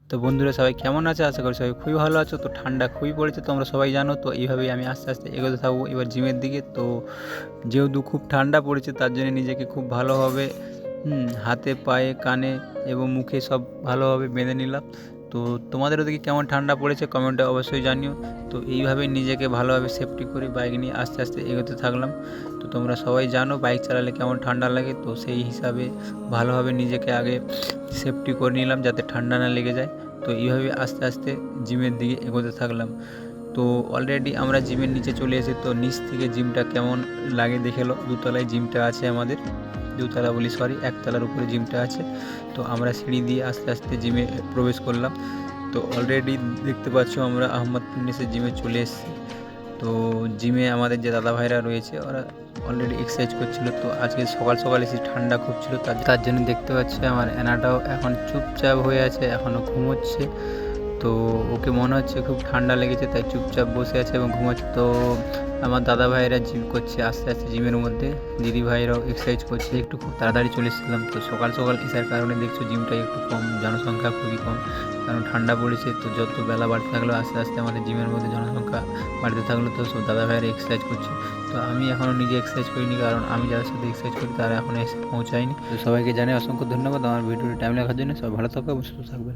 তো বন্ধুরা সবাই কেমন আছে? আশা করি সবাই খুবই ভালো আছো। তো ঠান্ডা খুবই পড়েছে, তোমরা সবাই জানো। তো এইভাবেই আমি আস্তে আস্তে এগোতে থাকবো এবার জিমের দিকে। তো যেহেতু খুব ঠান্ডা পড়েছে তার জন্য নিজেকে খুব ভালোভাবে হাতে, পায়ে, কানে এবং মুখে সব ভালোভাবে বেঁধে নিলাম। তো তোমাদের ওদিকে কেমন ঠান্ডা পড়েছে কমেন্টে অবশ্যই জানিও। তো এইভাবেই নিজেকে ভালোভাবে সেফটি করে বাইক নিয়ে আস্তে আস্তে এগোতে থাকলাম। তো তোমরা সবাই জানো বাইক চালালে কেমন ঠান্ডা লাগে, তো সেই হিসাবে ভালোভাবে নিজেকে আগে সেফটি করে নিলাম যাতে ঠান্ডা না লেগে যায়। তো এইভাবে আস্তে আস্তে জিমের দিকে এগোতে থাকলাম। তো অলরেডি আমরা জিমের নিচে চলে এসে তো নিচ থেকে জিমটা কেমন লাগে দেখে লো। দুতলায় জিমটা আছে আমাদের, দুতলা বলি সরি, একতলার উপরে জিমটা আছে। তো আমরা সিঁড়ি দিয়ে আস্তে আস্তে জিমে প্রবেশ করলাম। তো অলরেডি দেখতে পাচ্ছ আমরা আহমদ ফিটনেসের জিমে চলে এসেছি। তো জিমে আমাদের যে দাদা ভাইরা রয়েছে ওরা অলরেডি এক্সারসাইজ করছিল। তো আজকে সকাল সকাল এসে ঠান্ডা খুব ছিল, তার জন্য দেখতে পাচ্ছি আমার এনাটাও এখন চুপচাপ হয়ে আছে, এখনও ঘুমোচ্ছে। তো ওকে মনে হচ্ছে খুব ঠান্ডা লেগেছে তাই চুপচাপ বসে আছে এবং ঘুমাচ্ছে। তো আমার দাদা ভাইরা জিম করছে আস্তে আস্তে জিমের মধ্যে, দিদি ভাইরাও এক্সারসাইজ করছে। একটু খুব তাড়াতাড়ি চলে এসেছিলাম, তো সকাল সকাল এসার কারণে দেখছো জিমটা একটু কম, জনসংখ্যা খুবই কম, কারণ ঠান্ডা পড়েছে। তো যত বেলা বাড়তে থাকলো আস্তে আস্তে আমাদের জিমের মধ্যে জনসংখ্যা বাড়তে থাকলো। তো সব দাদা ভাইয়েরা এক্সারসাইজ করছে। তো আমি এখনও নিজে এক্সারসাইজ করিনি, কারণ আমি যাদের সাথে এক্সারসাইজ করি তারা এখনও এসে পৌঁছায়নি। তো সবাইকে জানাই অসংখ্য ধন্যবাদ আমার ভিডিওটি টাইম লাগার জন্য। সবাই ভালো থাকবে এবং সুস্থ থাকবে।